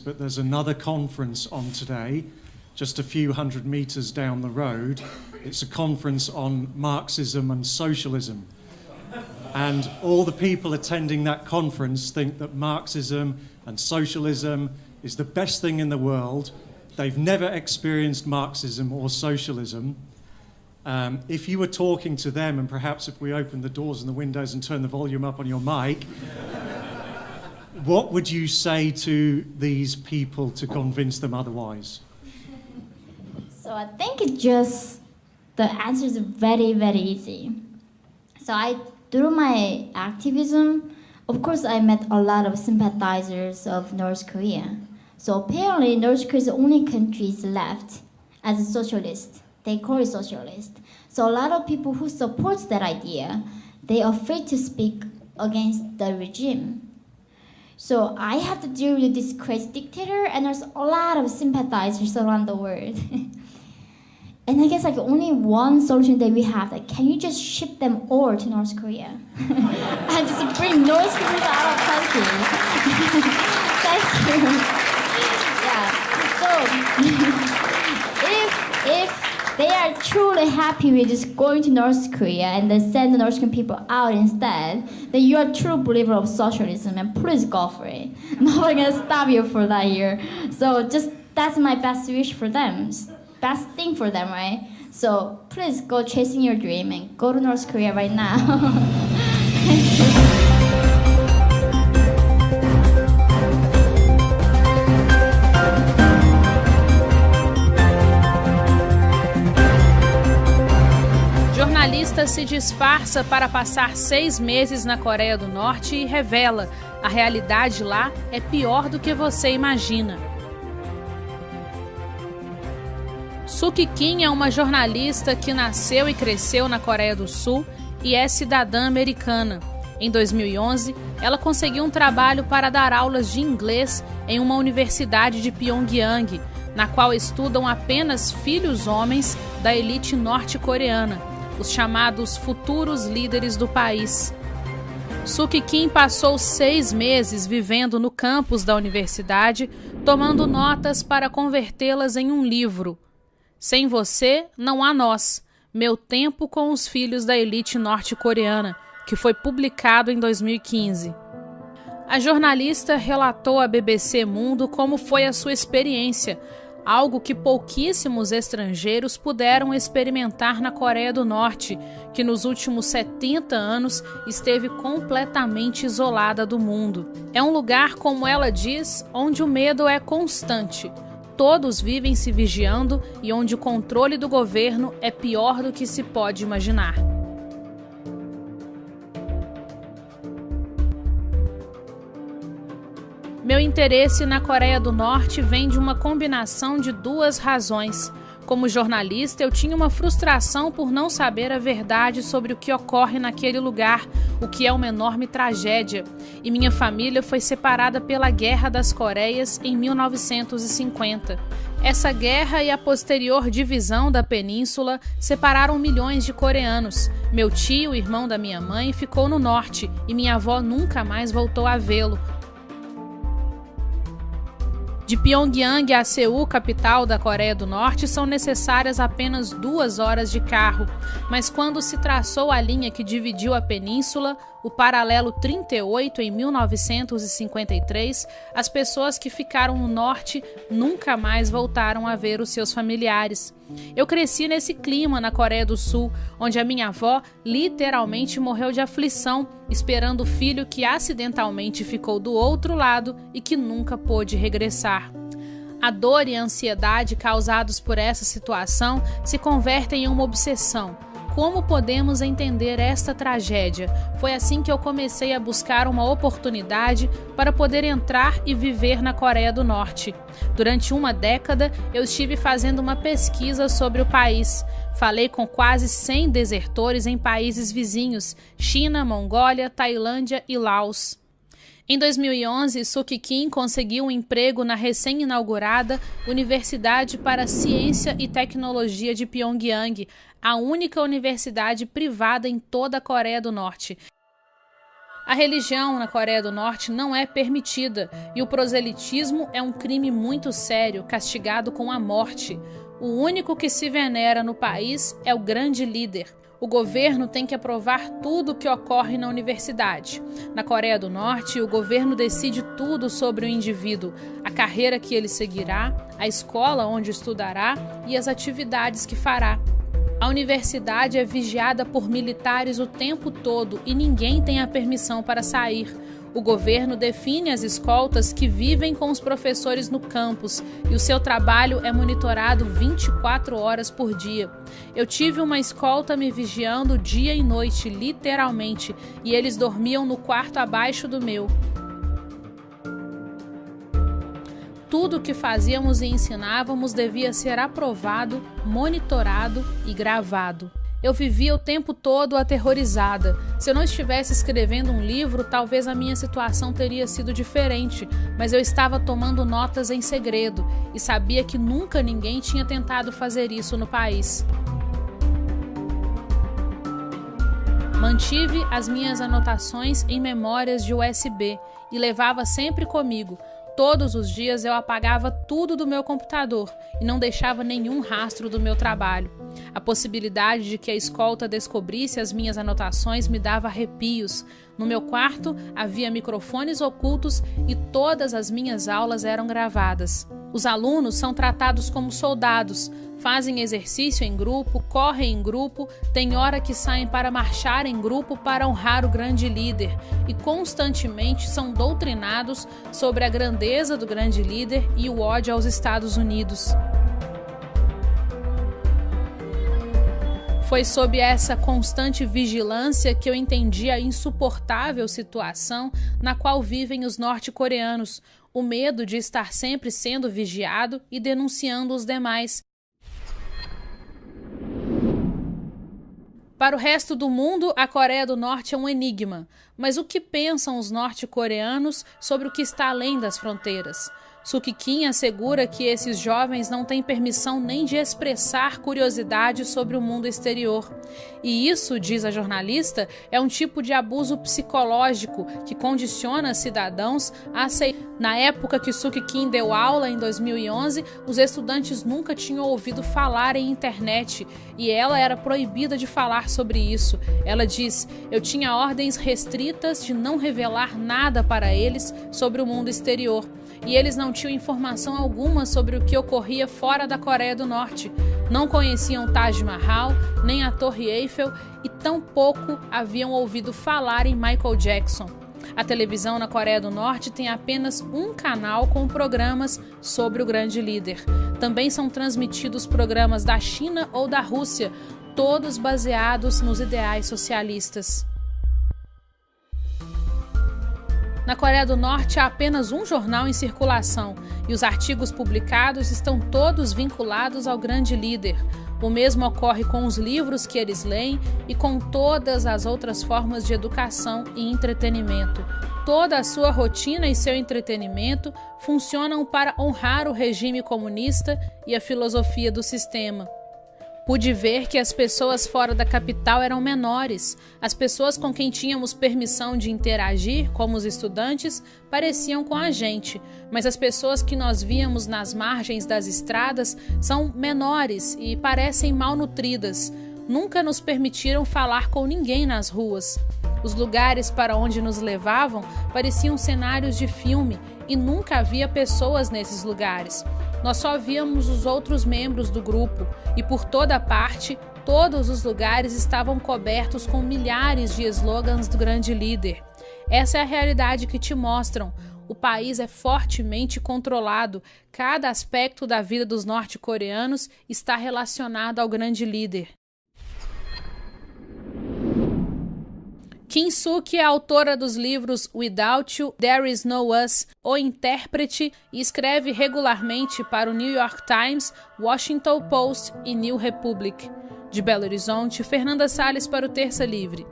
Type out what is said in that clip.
But there's another conference on today, just a few hundred meters down the road. It's a conference on Marxism and socialism. And all the people attending that conference think that Marxism and socialism is the best thing in the world. They've never experienced Marxism or socialism. If you were talking to them, and perhaps if we opened the doors and the windows and turned the volume up on your mic, what would you say to these people to convince them otherwise? So I think the answer is very, very easy. So through my activism, of course, I met a lot of sympathizers of North Korea. So apparently, North Korea is the only country left as a socialist. They call it socialist. So a lot of people who support that idea, they're afraid to speak against the regime. So I have to deal with this crazy dictator, and there's a lot of sympathizers around the world. And I guess only one solution that we have, can you just ship them all to North Korea? And just bring North Korea out of country. Thank you. Yeah. So if they are truly happy with just going to North Korea and then send the North Korean people out instead, then you are a true believer of socialism, and please go for it. Nobody's gonna stop you for that year. So that's my best wish for them. Best thing for them, right? So please go chasing your dream and go to North Korea right now. Thank you. Jornalista se disfarça para passar 6 meses na Coreia do Norte e revela: a realidade lá é pior do que você imagina. Suk Kim é uma jornalista que nasceu e cresceu na Coreia do Sul e é cidadã americana. Em 2011, ela conseguiu um trabalho para dar aulas de inglês em uma universidade de Pyongyang, na qual estudam apenas filhos homens da elite norte-coreana, os chamados futuros líderes do país. Suk Kim passou 6 meses vivendo no campus da universidade, tomando notas para convertê-las em um livro. Sem você, não há nós. Meu tempo com os filhos da elite norte-coreana, que foi publicado em 2015. A jornalista relatou à BBC Mundo como foi a sua experiência, algo que pouquíssimos estrangeiros puderam experimentar na Coreia do Norte, que nos últimos 70 anos esteve completamente isolada do mundo. É um lugar, como ela diz, onde o medo é constante. Todos vivem se vigiando e onde o controle do governo é pior do que se pode imaginar. Meu interesse na Coreia do Norte vem de uma combinação de 2 razões. Como jornalista, eu tinha uma frustração por não saber a verdade sobre o que ocorre naquele lugar, o que é uma enorme tragédia. E minha família foi separada pela Guerra das Coreias em 1950. Essa guerra e a posterior divisão da península separaram milhões de coreanos. Meu tio, irmão da minha mãe, ficou no norte e minha avó nunca mais voltou a vê-lo. De Pyongyang a Seul, capital da Coreia do Norte, são necessárias apenas 2 horas de carro. Mas quando se traçou a linha que dividiu a península, o paralelo 38 em 1953, as pessoas que ficaram no norte nunca mais voltaram a ver os seus familiares. Eu cresci nesse clima na Coreia do Sul, onde a minha avó literalmente morreu de aflição, esperando o filho que acidentalmente ficou do outro lado e que nunca pôde regressar. A dor e a ansiedade causados por essa situação se convertem em uma obsessão. Como podemos entender esta tragédia? Foi assim que eu comecei a buscar uma oportunidade para poder entrar e viver na Coreia do Norte. Durante uma década, eu estive fazendo uma pesquisa sobre o país. Falei com quase 100 desertores em países vizinhos: China, Mongólia, Tailândia e Laos. Em 2011, Suk Kim conseguiu um emprego na recém-inaugurada Universidade para Ciência e Tecnologia de Pyongyang, a única universidade privada em toda a Coreia do Norte. A religião na Coreia do Norte não é permitida e o proselitismo é um crime muito sério, castigado com a morte. O único que se venera no país é o grande líder. O governo tem que aprovar tudo o que ocorre na universidade. Na Coreia do Norte, o governo decide tudo sobre o indivíduo, a carreira que ele seguirá, a escola onde estudará e as atividades que fará. A universidade é vigiada por militares o tempo todo e ninguém tem a permissão para sair. O governo define as escoltas que vivem com os professores no campus e o seu trabalho é monitorado 24 horas por dia. Eu tive uma escolta me vigiando dia e noite, literalmente, e eles dormiam no quarto abaixo do meu. Tudo o que fazíamos e ensinávamos devia ser aprovado, monitorado e gravado. Eu vivia o tempo todo aterrorizada. Se eu não estivesse escrevendo um livro, talvez a minha situação teria sido diferente, mas eu estava tomando notas em segredo e sabia que nunca ninguém tinha tentado fazer isso no país. Mantive as minhas anotações em memórias de USB e levava sempre comigo. Todos os dias eu apagava tudo do meu computador e não deixava nenhum rastro do meu trabalho. A possibilidade de que a escolta descobrisse as minhas anotações me dava arrepios. No meu quarto havia microfones ocultos e todas as minhas aulas eram gravadas. Os alunos são tratados como soldados, fazem exercício em grupo, correm em grupo, tem hora que saem para marchar em grupo para honrar o grande líder e constantemente são doutrinados sobre a grandeza do grande líder e o ódio aos Estados Unidos. Foi sob essa constante vigilância que eu entendi a insuportável situação na qual vivem os norte-coreanos, o medo de estar sempre sendo vigiado e denunciando os demais. Para o resto do mundo, a Coreia do Norte é um enigma. Mas o que pensam os norte-coreanos sobre o que está além das fronteiras? Suk Kim assegura que esses jovens não têm permissão nem de expressar curiosidade sobre o mundo exterior. E isso, diz a jornalista, é um tipo de abuso psicológico que condiciona cidadãos a aceitar. Na época que Suk Kim deu aula, em 2011, os estudantes nunca tinham ouvido falar em internet e ela era proibida de falar sobre isso. Ela diz: eu tinha ordens restritas de não revelar nada para eles sobre o mundo exterior. E eles não tinham informação alguma sobre o que ocorria fora da Coreia do Norte. Não conheciam Taj Mahal, nem a Torre Eiffel e tampouco haviam ouvido falar em Michael Jackson. A televisão na Coreia do Norte tem apenas um canal com programas sobre o grande líder. Também são transmitidos programas da China ou da Rússia, todos baseados nos ideais socialistas. Na Coreia do Norte há apenas um jornal em circulação e os artigos publicados estão todos vinculados ao grande líder. O mesmo ocorre com os livros que eles leem e com todas as outras formas de educação e entretenimento. Toda a sua rotina e seu entretenimento funcionam para honrar o regime comunista e a filosofia do sistema. Pude ver que as pessoas fora da capital eram menores. As pessoas com quem tínhamos permissão de interagir, como os estudantes, pareciam com a gente, mas as pessoas que nós víamos nas margens das estradas são menores e parecem malnutridas. Nunca nos permitiram falar com ninguém nas ruas. Os lugares para onde nos levavam pareciam cenários de filme e nunca havia pessoas nesses lugares. Nós só víamos os outros membros do grupo e por toda parte, todos os lugares estavam cobertos com milhares de slogans do grande líder. Essa é a realidade que te mostram. O país é fortemente controlado. Cada aspecto da vida dos norte-coreanos está relacionado ao grande líder. Kim Suk é autora dos livros Without You, There Is No Us, O Intérprete, e escreve regularmente para o New York Times, Washington Post e New Republic. De Belo Horizonte, Fernanda Salles para o Terça Livre.